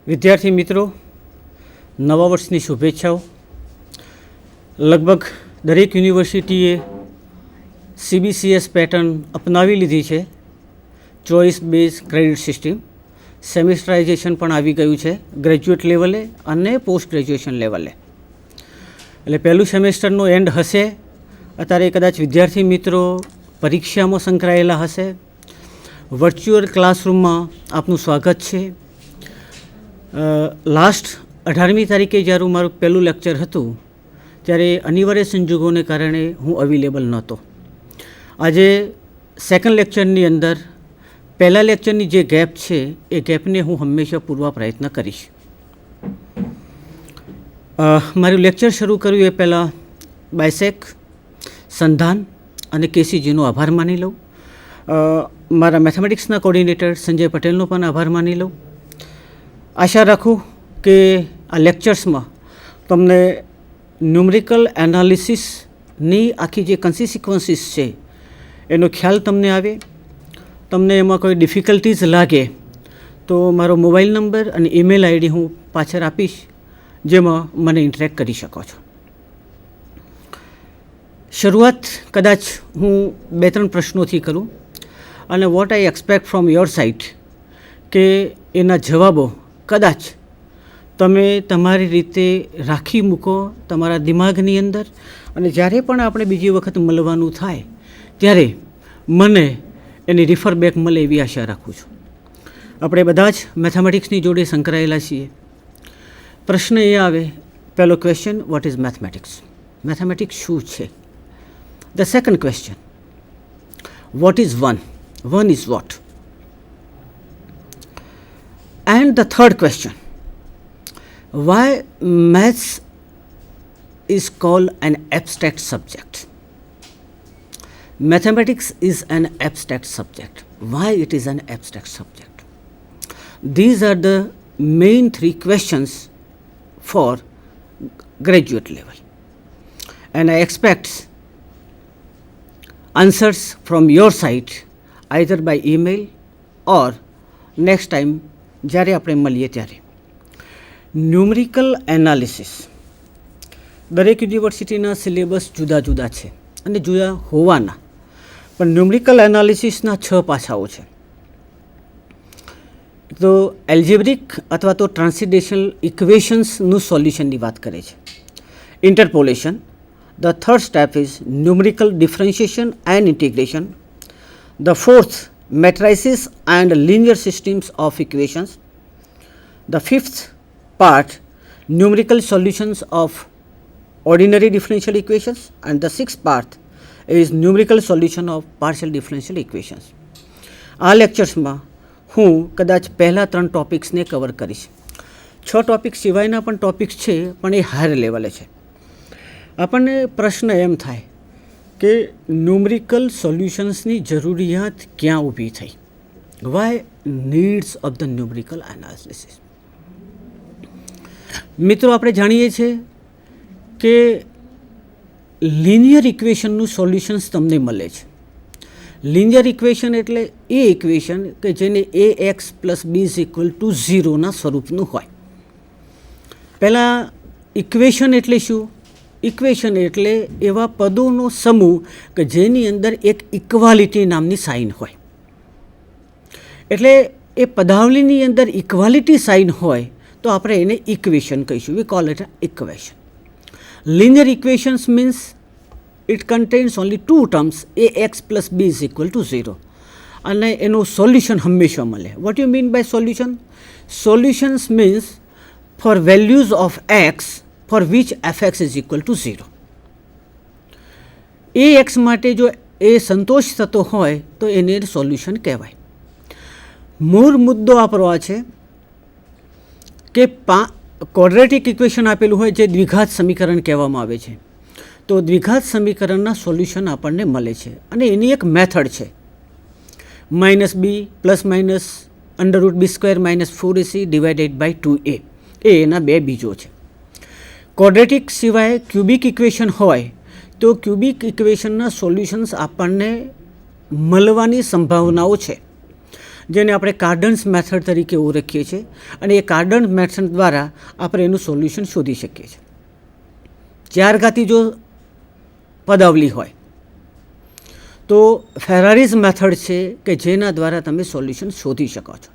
વિદ્યાર્થી મિત્રો, નવા વર્ષની શુભેચ્છાઓ. લગભગ દરેક યુનિવર્સિટીએ CBCS પેટર્ન અપનાવી લીધી છે. Choice base credit system. Semesterization પણ આવી ગયું છે ગ્રેજ્યુએટ લેવલે અને પોસ્ટ ગ્રેજ્યુએશન લેવલે. એટલે પહેલું સેમેસ્ટરનો એન્ડ હશે. અત્યારે કદાચ વિદ્યાર્થી મિત્રો પરીક્ષામાં સંકળાયેલા હશે. વર્ચ્યુઅલ ક્લાસરૂમમાં આપનું સ્વાગત છે. લાસ્ટ 18મી તારીખે જ્યારે મારું પહેલું લેક્ચર હતું ત્યારે અનિવાર્ય સંજોગોને કારણે હું અવેલેબલ નહોતો. આજે સેકન્ડ લેક્ચરની અંદર પહેલા લેક્ચરની જે ગેપ છે એ ગેપને હું હંમેશા પૂરવા પ્રયત્ન કરીશ. મારું લેક્ચર શરૂ કર્યું એ પહેલાં બાયસેક, સંધાન અને કેસીજીનો આભાર માની લઉં. મારા મેથેમેટિક્સના કોર્ડિનેટર સંજય પટેલનો પણ આભાર માની લઉં. આશા રાખું કે આ લેક્ચર્સમાં તમને ન્યુમેરિકલ એનાલિસિસની આખી જે કન્સિક્વન્સીસ છે એનો ખ્યાલ તમને આવે. તમને એમાં કોઈ ડિફિકલ્ટીઝ લાગે તો મારો મોબાઈલ નંબર અને ઈમેલ આઈડી હું પાછળ આપીશ, જેમાં મને ઇન્ટરેક્ટ કરી શકો છો. શરૂઆત કદાચ હું 2-3 પ્રશ્નોથી કરું અને what I expect from your side, કે એના જવાબો કદાચ તમે તમારી રીતે રાખી મૂકો તમારા દિમાગની અંદર, અને જ્યારે પણ આપણે બીજી વખત મળવાનું થાય ત્યારે મને એની રિફર બેક મળે એવી આશા રાખું છું. આપણે બધા જ મેથેમેટિક્સની જોડે સંકળાયેલા છીએ. પ્રશ્ન એ આવે, પહેલો question, what is mathematics? Mathematics શું છે? The second question, what is one? One is what? And the third question, why maths is called an abstract subject? Mathematics is an abstract subject. Why it is an abstract subject? These are the main 3 questions for graduate level. And I expect answers from your side either by email or next time જ્યારે આપણે મળીએ ત્યારે. Numerical analysis, દરેક યુનિવર્સિટીના syllabus જુદા જુદા છે અને જુદા હોવાના, પણ ન્યુમેરિકલ એનાલિસિસના 6 પાસાઓ છે. તો એલ્જેબ્રિક અથવા તો ટ્રાન્સેન્ડેન્શલ ઇક્વેશન્સનું સોલ્યુશનની વાત કરે છે. Interpolation, the third step is numerical differentiation and integration. The fourth, matrices and linear systems of equations. The fifth part, numerical solutions of ordinary differential equations, and the sixth part is numerical solution of partial differential equations. આ લેક્ચર્સમાં હું કદાચ પહેલા 3 ટોપિક્સને cover કરીશ. 6 topics સિવાયના પણ topics છે, પણ એ હાયર લેવલે છે. આપણને પ્રશ્ન એમ થાય કે ન્યુમેરિકલ સોલ્યુશન્સની જરૂરિયાત ક્યાં ઊભી થઈ? Why needs of the numerical analysis? મિત્રો, આપણે જાણીએ છીએ કે લિનિયર ઇક્વેશનનું સોલ્યુશન્સ તમને મળે છે. લિનિયર ઇક્વેશન એટલે એ ઇક્વેશન કે જેને ax + b = 0ના સ્વરૂપનું હોય. પહેલાં ઇક્વેશન એટલે શું? ઇક્વેશન એટલે એવા પદોનો સમૂહ કે જેની અંદર એક ઇક્વાલિટી નામની સાઇન હોય. એટલે એ પદાવલીની અંદર ઇક્વાલિટી સાઇન હોય તો આપણે એને ઇક્વેશન કહીશું. વી call it equation. Linear equations means it contains only 2 terms, ax + b = 0, અને એનું સોલ્યુશન હંમેશા મળે. What you mean by solution? Solutions means for values of x for which fx is equal to 0. ax માટે જો એ સંતોષ થતો હોય તો એને સોલ્યુશન કહેવાય. મૂળ મુદ્દો આપણો આ છે કે ક્વોડ્રેટિક ઇક્વેશન આપેલું હોય જે દ્વિઘાત સમીકરણ કહેવામાં આવે છે, તો દ્વિઘાત સમીકરણના સોલ્યુશન આપણને મળે છે, અને એની એક મેથડ છે -b ± √b² - 4ac / 2a. એ એના 2 બીજો છે. ક્વોડ્રેટિક સિવાય ક્યુબિક ઇક્વેશન હોય તો ક્યુબિક ઇક્વેશનના સોલ્યુશન્સ આપણને મળવાની સંભાવનાઓ છે. જેને આપણે કાર્ડન્સ મેથડ તરીકે ઓળખીએ છીએ, અને એ કાર્ડન્સ મેથડ દ્વારા આપણે એનું સોલ્યુશન શોધી શકીએ છીએ. 4 ઘાતી જો પદાવલી હોય તો ફેરારીઝ મેથડ છે કે જેના દ્વારા તમે સોલ્યુશન શોધી શકો છો.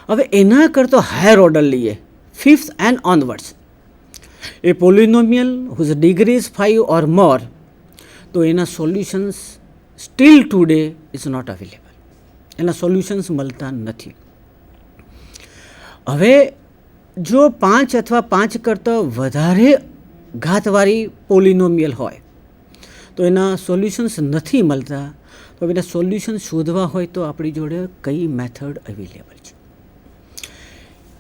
હવે એના કરતાં હાયર ઓર્ડર લઈએ, 5th and onwards. A polynomial whose degree is 5 or more, તો એના solutions still today is not available. એના સોલ્યુશન્સ મળતા નથી. હવે જો 5 અથવા 5 કરતાં વધારે ઘાતવાળી પોલિનોમિયલ હોય તો એના સોલ્યુશન્સ નથી મળતા. તો એના સોલ્યુશન શોધવા હોય તો આપણી જોડે કઈ મેથડ અવેલેબલ છે?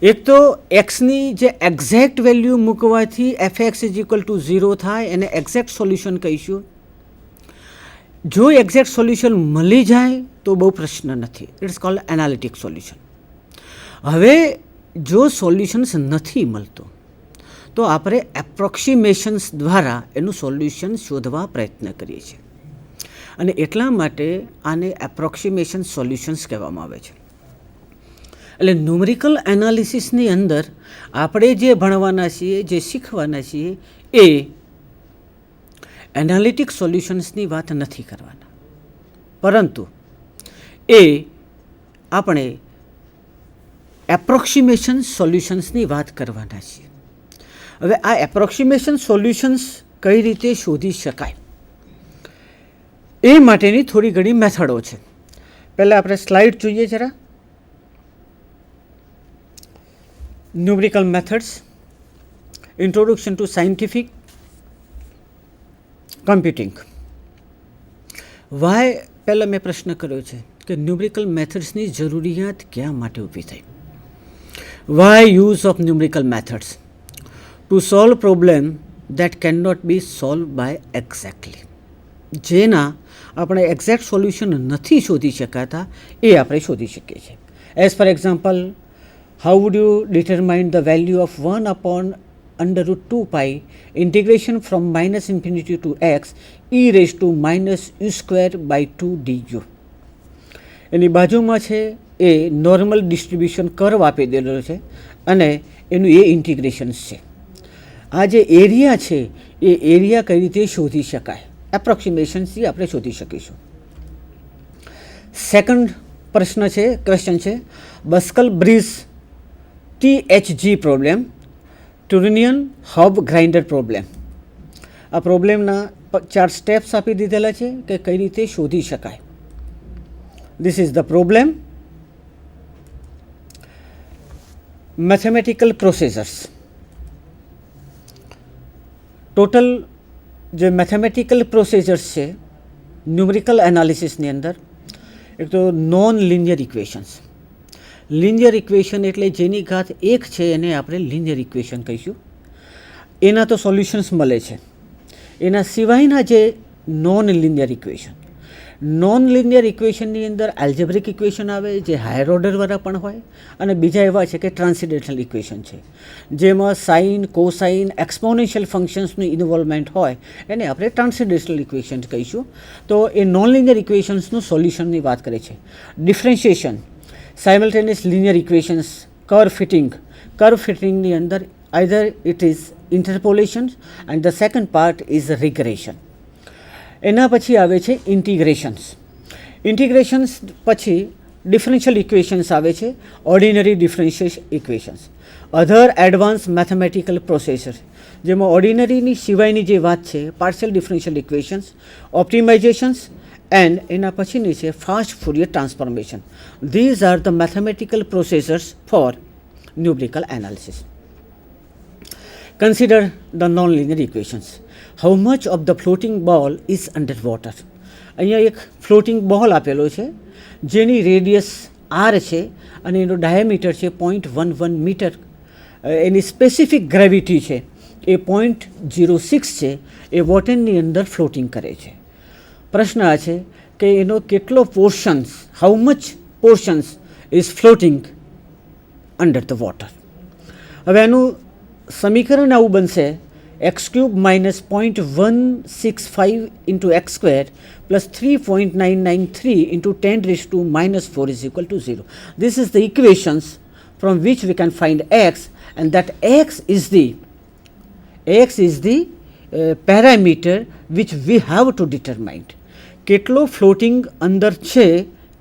એક તો એક્સની જે એક્ઝેક્ટ વેલ્યુ મૂકવાથી fx ઇઝ ઇક્વલ ટુ 0 થાય, એને એક્ઝેક્ટ સોલ્યુશન કહીશું. જો એક્ઝેક્ટ સોલ્યુશન મળી જાય તો બહુ પ્રશ્ન નથી, ઇટ્સ કોલ્ડ એનાલિટિક સોલ્યુશન. હવે જો સોલ્યુશન્સ નથી મળતો તો આપણે એપ્રોક્સિમેશન્સ દ્વારા એનું સોલ્યુશન શોધવા પ્રયત્ન કરીએ છીએ, અને એટલા માટે આને એપ્રોક્સિમેશન સોલ્યુશન્સ કહેવામાં આવે છે. એટલે ન્યુમેરિકલ એનાલિસિસની અંદર આપણે જે ભણવાના છીએ, જે શીખવાના છીએ, એ એનાલિટિક સોલ્યુશન્સની વાત નથી કરવાના, પરંતુ એ આપણે એપ્રોક્સિમેશન સોલ્યુશન્સની વાત કરવાના છીએ. હવે આ એપ્રોક્સિમેશન સોલ્યુશન્સ કઈ રીતે શોધી શકાય એ માટેની થોડી ઘણી મેથડો છે. પહેલાં આપણે સ્લાઇડ જોઈએ જરા. Numerical methods, introduction to scientific computing. Why પહેલાં મેં પ્રશ્ન કર્યો છે કે ન્યુમેરિકલ મેથડ્સની જરૂરિયાત ક્યાં માટે ઊભી થઈ? Why use of numerical methods to solve problem that can not be solve by exactly. જેના આપણે એક્ઝેક્ટ સોલ્યુશન નથી શોધી શકાતા એ આપણે શોધી શકીએ છીએ. As for example, how would you determine the value of 1 upon under root 2 pi integration from minus infinity to x e raised to minus u square by 2 du? એની બાજુમાં છે એ નોર્મલ ડિસ્ટ્રીબ્યુશન કર્વ આપી દેલો છે અને એનું એ ઇન્ટિગ્રેશન્સ છે. આ જે area છે એ એરિયા કઈ રીતે શોધી શકાય? એપ્રોક્સિમેશનથી આપણે શોધી શકીશું. સેકન્ડ પ્રશ્ન છે, ક્વેશ્ચન છે, બસ્કલ બ્રિજ THG પ્રોબ્લેમ, ટુરિનિયન હબ ગ્રાઇન્ડર પ્રોબ્લેમ. આ પ્રોબ્લેમના 4 સ્ટેપ્સ આપી દીધેલા છે કે કઈ રીતે શોધી શકાય. This is the problem, mathematical processors. Total જે મેથેમેટિકલ પ્રોસેસર્સ છે ન્યુમેરિકલ એનાલિસિસની અંદર, એક તો non linear equations. Linear equation એટલે જેની ઘાત 1 છે એને આપણે લિનિયર ઇક્વેશન કહીશું. એના તો સોલ્યુશન્સ મળે છે. એના સિવાયના જે non linear equation, non linear ઇક્વેશનની અંદર એલ્જેબ્રિક ઇક્વેશન આવે જે હાયર ઓર્ડરવાળા પણ હોય, અને બીજા એવા છે કે ટ્રાન્સેન્ડેન્ટલ ઇક્વેશન છે જેમાં સાઇન, કોસાઇન, એક્સપોનેન્શિયલ ફંક્શન્સનું ઇન્વોલ્વમેન્ટ હોય, એને આપણે ટ્રાન્સેન્ડેન્ટલ ઇક્વેશન કહીશું. તો એ નોન લિનિયર ઇક્વેશન્સનું સોલ્યુશનની વાત કરે છે. Differentiation, simultaneous linear equations, curve fitting. Curve ફિટિંગની અંદર either it is interpolation and the second part is regression. એના પછી આવે છે ઇન્ટિગ્રેશન્સ. ઇન્ટિગ્રેશન્સ પછી ડિફરન્શિયલ ઇક્વેશન્સ આવે છે, ordinary differential equations. Other advance mathematical processor, જેમાં ઓર્ડિનરીની સિવાયની જે વાત છે partial differential equations, optimizations, and એના પછીની છે fast Fourier transformation. These are the mathematical processors for numerical analysis. Consider the non linear equations. How much of the floating ball is under water. અહીંયા એક ફ્લોટિંગ બોલ આપેલો છે જેની radius r છે અને એનો ડાયામીટર છે 0.11 મીટર. એની સ્પેસિફિક ગ્રેવિટી છે એ 0.06 છે. એ વોટરની અંદર ફ્લોટિંગ કરે છે. પ્રશ્ન આ છે કે એનો કેટલો portions, how much portions is floating under the water. હવે એનું સમીકરણ આવું બનશે x cube minus 0.165 into x square plus 3.993 into 10 raised to minus 4 is equal to 0. This is the equations from which we can find x, and that x is the parameter which we have to determine. કેટલો floating અંદર છે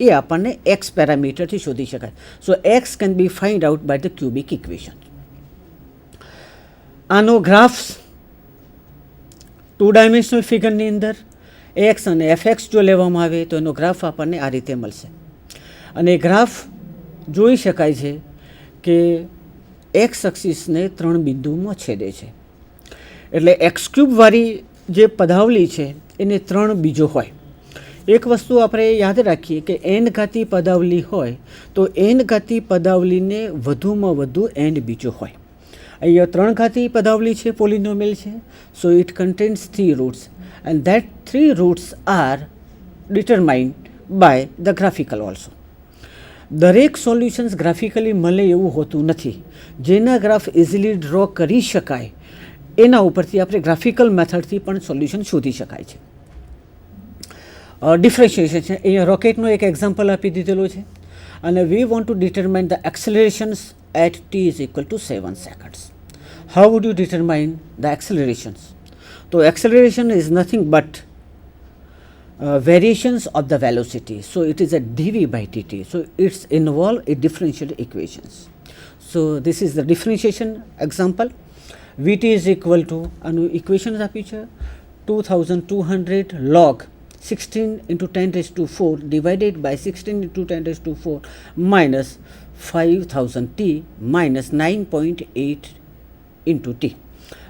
એ આપણને x પેરામીટરથી શોધી શકાય. So x can be find out by the cubic equation. આનો graphs 2 dimensional ફિગરની અંદર એક્સ અને એફએક્સ જો લેવામાં આવે તો એનો ગ્રાફ આપણને આ રીતે મળશે. અને ગ્રાફ જોઈ શકાય છે કે એક્સ એક્સિસને 3 બિંદુમાં છેદે છે. એટલે એક્સ ક્યુબવાળી જે પદાવલી છે એને 3 બીજો હોય. એક વસ્તુ આપણે યાદ રાખીએ કે એન ઘાતી પદાવલી હોય તો એન ઘાતી પદાવલીને વધુમાં વધુ એન બીજો હોય. અહીંયા 3 ઘાતી પદાવલી છે, પોલિનોમિયલ છે. So it contains 3 roots and that 3 roots are determined by the graphical also. દરેક સોલ્યુશન્સ ગ્રાફિકલી મળે એવું હોતું નથી. જેના ગ્રાફ ઇઝીલી ડ્રો કરી શકાય એના ઉપરથી આપણે ગ્રાફિકલ મેથડથી પણ સોલ્યુશન શોધી શકાય છે. ડિફરન્શિએશન છે, અહીંયા રોકેટનો એક એક્ઝામ્પલ આપી દીધેલો છે અને we want to determine the accelerations at t is equal to 7 seconds. How would you determine the accelerations? તો acceleration is nothing but variations of the velocity. So it is a dv by dt. So it's involve a differential equations. So this is the differentiation example. Vt is equal to anu equation આપી છે 2200 log 16 into 10 raised to 4 divided by 16 into 10 raised to 4 minus 5000 t minus 9.8 into t,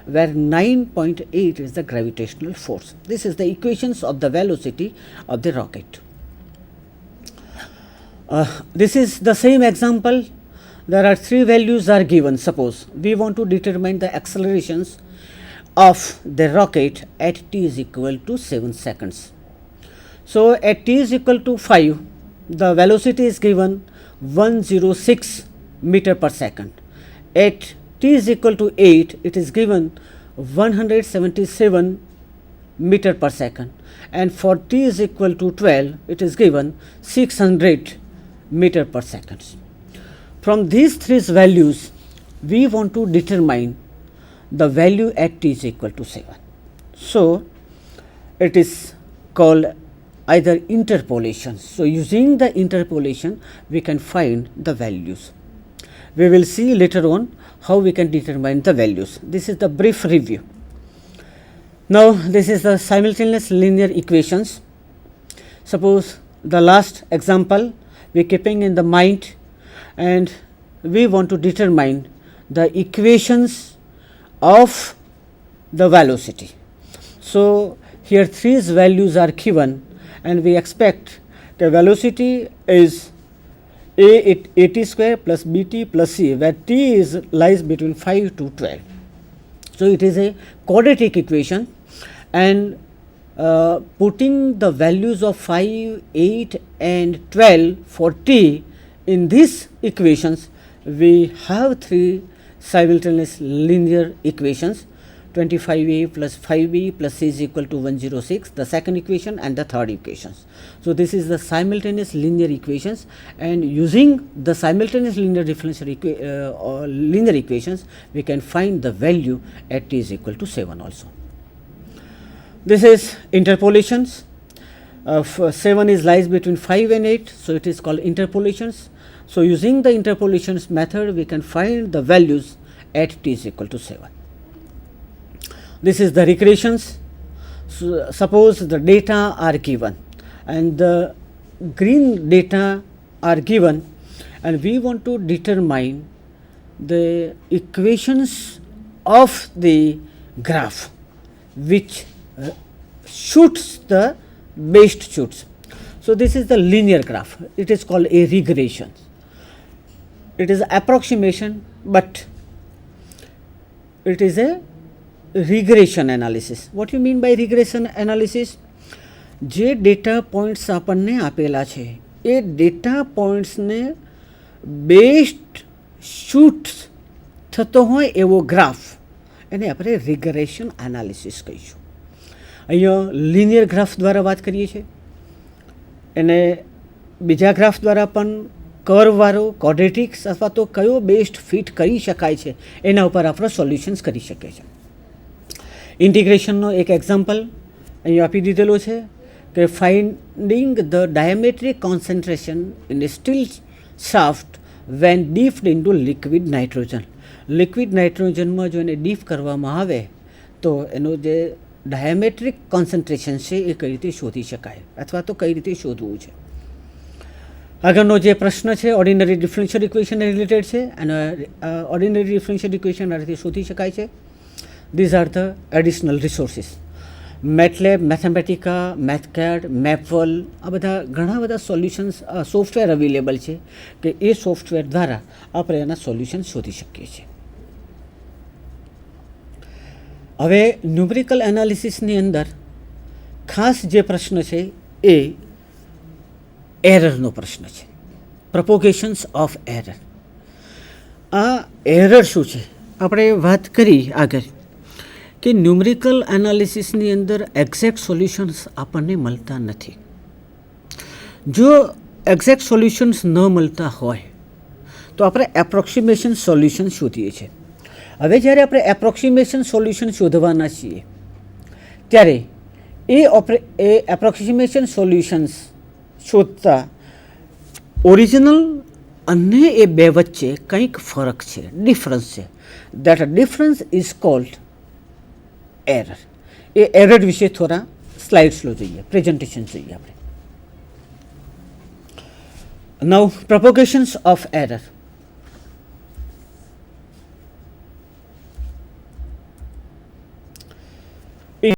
where 9.8 is the gravitational force. This is the equations of the velocity of the rocket. This is the same example. There are 3 values are given. Suppose we want to determine the accelerations of the rocket at t is equal to 7 seconds. So at t is equal to 5, the velocity is given 106 meter per second. At t is equal to 8, it is given 177 meter per second. And for t is equal to 12, it is given 600 meter per second. From these 3 values, we want to determine the value at t is equal to 7. So it is called either interpolation. So using the interpolation, we can find the values. We will see later on how we can determine the values. This is the brief review. Now this is the simultaneous linear equations. Suppose the last example we are keeping in the mind, and we want to determine the equations of the velocity. So here 3 values are given and we expect the velocity is at square plus bt plus c, where t lies between 5 to 12. So it is a quadratic equation, and putting the values of 5, 8 and 12 for t in these equations, we have 3 simultaneous linear equations, 25a plus 5b plus c is equal to 106, the second equation and the third equations. So this is the simultaneous linear equations, and using the simultaneous linear differential linear equations, we can find the value at t is equal to 7 also. This is interpolations. 7 lies between 5 and 8, so it is called interpolations. So using the interpolations method, we can find the values at t is equal to 7. This is the regressions. So suppose the data are given and the green data are given, and we want to determine the equations of the graph which shoots the best shoots. So this is the linear graph. It is called a regression. It is approximation, but it is a regression analysis. What you mean by regression analysis? જે data points આપણને આપેલા છે એ data પોઈન્ટ્સને best shoot થતો હોય એવો graph એને આપણે regression analysis કહીશું. અહીંયા લિનિયર ગ્રાફ દ્વારા વાત કરીએ છીએ, એને બીજા ગ્રાફ દ્વારા પણ કર્વવાળો ક્વોડ્રેટિક્સ અથવા તો કયો બેસ્ટ ફિટ કરી શકાય છે એના ઉપર આપણે સોલ્યુશન્સ કરી શકીએ છીએ. ઇન્ટિગ્રેશનનો એક એક્ઝામ્પલ અહીં આપી દીધેલો છે કે finding the diametric concentration in a steel shaft when dipped into liquid nitrogen. Liquid નાઇટ્રોજનમાં જો એને ડીપ કરવામાં આવે તો એનું જે ડાયામેટ્રિક કોન્સન્ટ્રેશન છે એ કઈ રીતે શોધી શકાય અથવા તો કઈ રીતે શોધવું છે. આગળનો જે પ્રશ્ન છે ઓર્ડિનરી ડિફરન્શિયલ ઇક્વેશન રિલેટેડ છે અને ઓર્ડિનરી ડિફરન્શિયલ ઇક્વેશન આ રીતે શોધી શકાય છે. These are the additional resources. MATLAB, Mathematica, Mathcad, મેપવલ, આ બધા ઘણા બધા સોલ્યુશન્સ સોફ્ટવેર અવેલેબલ છે કે એ સોફ્ટવેર દ્વારા આપણે એના સોલ્યુશન શોધી શકીએ છીએ. હવે ન્યુમેરિકલ એનાલિસિસની અંદર ખાસ જે પ્રશ્ન છે એ એરરનો પ્રશ્ન છે, પ્રપોગેશન્સ ઓફ એરર. આ એરર શું છે આપણે વાત કરી આગળ કે ન્યુમેરિકલ એનાલિસિસની અંદર એક્ઝેક્ટ સોલ્યુશન્સ આપણને મળતા નથી. જો એક્ઝેક્ટ સોલ્યુશન્સ ન મળતા હોય તો આપણે એપ્રોક્સિમેશન સોલ્યુશન શોધીએ છીએ. હવે જ્યારે આપણે એપ્રોક્સિમેશન સોલ્યુશન શોધવાના છીએ ત્યારે એ એપ્રોક્સિમેશન સોલ્યુશન્સ શોધતા ઓરિજિનલ અને એ બે વચ્ચે કંઈક ફરક છે, ડિફરન્સ છે. That difference is called error. A error વિશે થોડા સ્લાઇડ્સలో જોઈએ, પ્રેઝન્ટેશન જોઈએ આપણે. નાઉ પ્રોપોગેશન્સ ઓફ એરર.